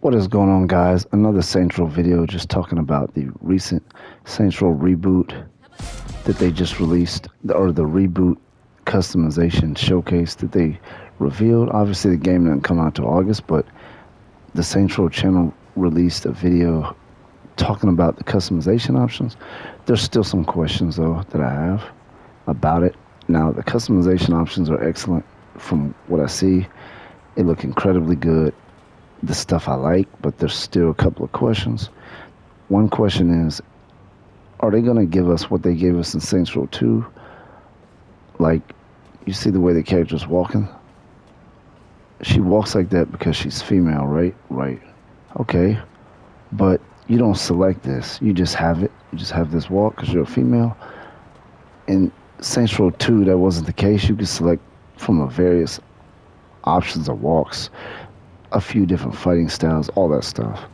What is going on, guys? Another Saints Row video just talking about the recent Saints Row reboot that they just released, or the reboot customization showcase that they revealed. Obviously, the game didn't come out till August, but the Saints Row channel released a video talking about the customization options. There's still some questions, though, that I have about it. Now, the customization options are excellent from what I see. They look incredibly good. The stuff I like, but there's still a couple of questions. One question is, are they going to give us what they gave us in Saints Row 2? Like, you see the way the character's walking? She walks like that because she's female, right? Right. Okay. But you don't select this. You just have it. You just have this walk because you're a female. In Saints Row 2, that wasn't the case. You could select from a various options of walks, a few different fighting styles, all that stuff.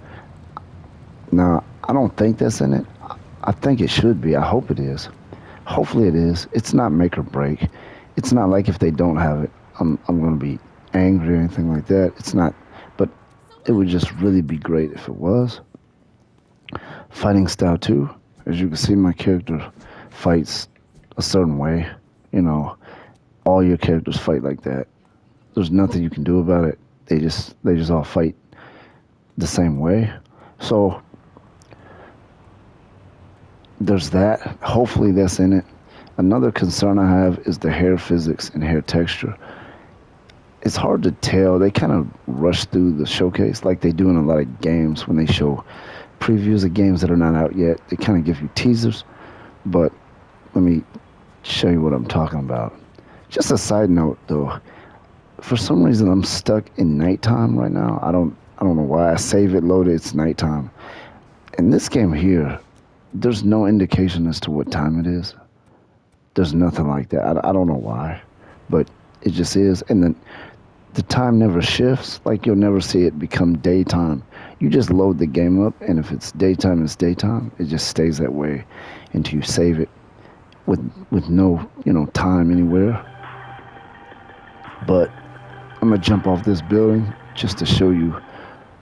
Now, I don't think that's in it. I think it should be. I hope it is. Hopefully it is. It's not make or break. It's not like if they don't have it, I'm going to be angry or anything like that. It's not. But it would just really be great if it was. Fighting style too. As you can see, my character fights a certain way. You know, all your characters fight like that. There's nothing you can do about it. They just all fight the same way. So there's that. Hopefully that's in it. Another concern I have is the hair physics and hair texture. It's hard to tell. They kind of rush through the showcase like they do in a lot of games when they show previews of games that are not out yet. They kind of give you teasers. But let me show you what I'm talking about. Just a side note though. For some reason, I'm stuck in nighttime right now. I don't know why. I save it, load it, it's nighttime. In this game here, there's no indication as to what time it is. There's nothing like that. I don't know why, but it just is. And then the time never shifts. Like, you'll never see it become daytime. You just load the game up, and if it's daytime, it's daytime. It just stays that way until you save it with no, time anywhere. But I'm gonna jump off this building just to show you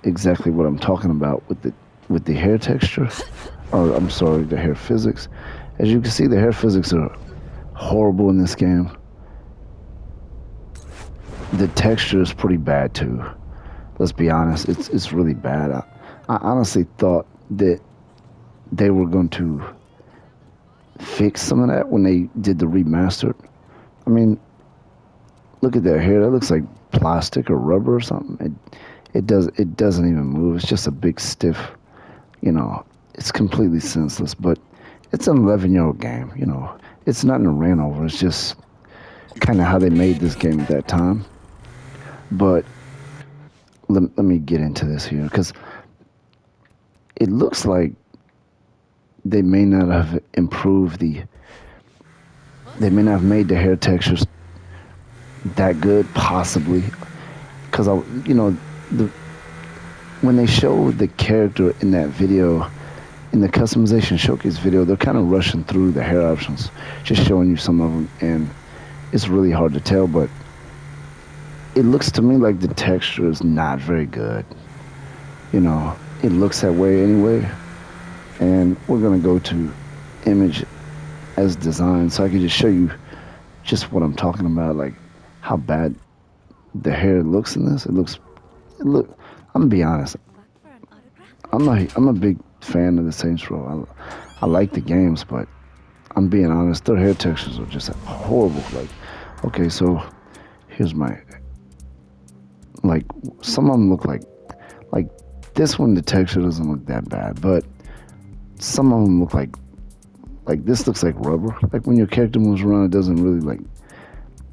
exactly what I'm talking about with the hair texture, or I'm sorry, the hair physics. As you can see, the hair physics are horrible in this game. The texture is pretty bad too. Let's be honest, it's really bad. I honestly thought that they were going to fix some of that when they did the remastered. I mean, look at that hair. That looks like plastic or rubber or something. It doesn't even move. It's just a big stiff, it's completely senseless. But it's an 11-year-old game. It's nothing to rant over. It's just kind of how they made this game at that time. But let me get into this here, because it looks like they may not have improved they may not have made the hair textures that good, possibly, because when they showed the character in that video, in the customization showcase video, they're kind of rushing through the hair options, just showing you some of them, and it's really hard to tell, but it looks to me like the texture is not very good. It looks that way anyway, and we're gonna go to image as designed so I can just show you just what I'm talking about, like how bad the hair looks in this. I'm gonna be honest. I'm a big fan of the Saints Row. I like the games, but I'm being honest. Their hair textures are just horrible. Like, okay, so here's some of them look like this one. The texture doesn't look that bad, but some of them look like this looks like rubber. Like when your character moves around, it doesn't really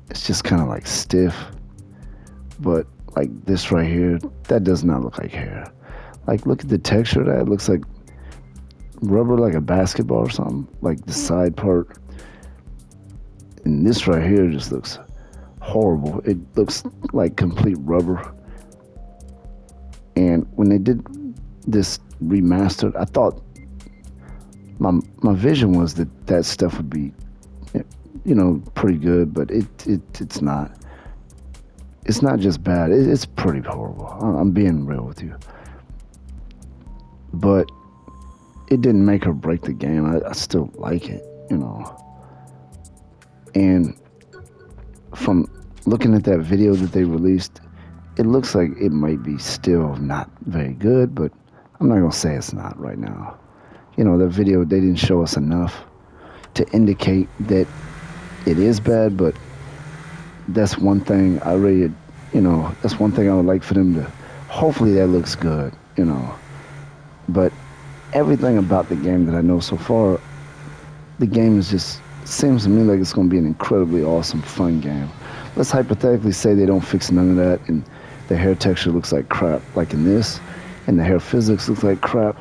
it's just kind of like stiff. But like this right here, that does not look like hair. Like, look at the texture of that. It looks like rubber, like a basketball or something. Like the side part. And this right here just looks horrible. It looks like complete rubber. And when they did this remastered, I thought my vision was that stuff would be pretty good, but it's not. It's not just bad. It's pretty horrible. I'm being real with you. but it didn't make or break the game. I still like it, you know. And from looking at that video that they released, it looks like it might be still not very good, but I'm not gonna say it's not right now. You know, the video, they didn't show us enough to indicate that it is bad, but that's one thing I really, that's one thing I would like for them to, hopefully that looks good, you know. But everything about the game that I know so far, the game is just, seems to me like it's going to be an incredibly awesome, fun game. Let's hypothetically say they don't fix none of that and the hair texture looks like crap, like in this, and the hair physics looks like crap.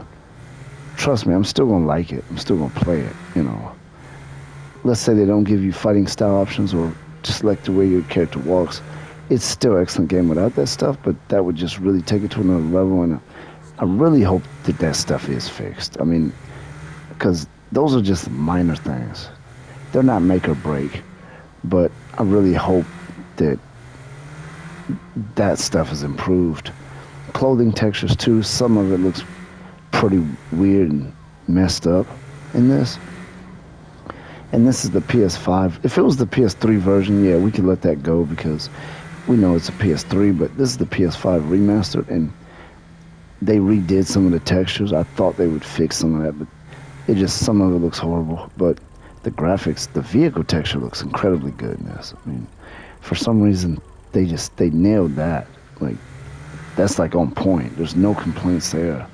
Trust me, I'm still going to like it. I'm still going to play it, you know. Let's say they don't give you fighting style options or just like the way your character walks. It's still an excellent game without that stuff, but that would just really take it to another level, and I really hope that that stuff is fixed. I mean, because those are just minor things. They're not make or break, but I really hope that that stuff is improved. Clothing textures too, some of it looks pretty weird and messed up in this. And this is the PS5. If it was the PS3 version, yeah, we could let that go because we know it's a PS3, but this is the PS5 remastered, and they redid some of the textures. I thought they would fix some of that, but some of it looks horrible. But the graphics, the vehicle texture looks incredibly good in this. I mean, for some reason, they nailed that. Like, that's like on point. There's no complaints there.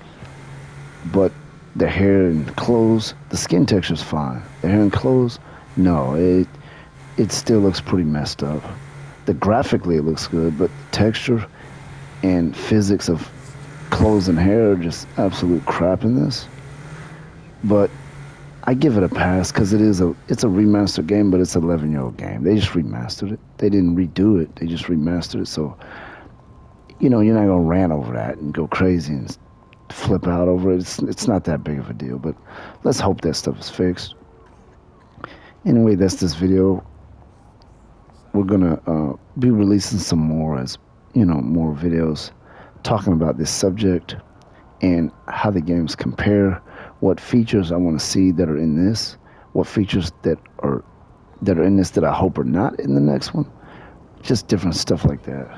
But the hair and clothes, the skin texture's fine. The hair and clothes, no, it still looks pretty messed up. The graphically it looks good, but the texture and physics of clothes and hair are just absolute crap in this. But I give it a pass because it's a remastered game, but it's an 11-year-old game. They just remastered it. They didn't redo it. They just remastered it. So, you know, you're not gonna rant over that and go crazy and flip out over it. It's not that big of a deal. But let's hope that stuff is fixed. Anyway, that's this video. We're gonna be releasing some more as more videos talking about this subject and how the games compare, what features I want to see that are in this, what features that are in this that I hope are not in the next one, just different stuff like that.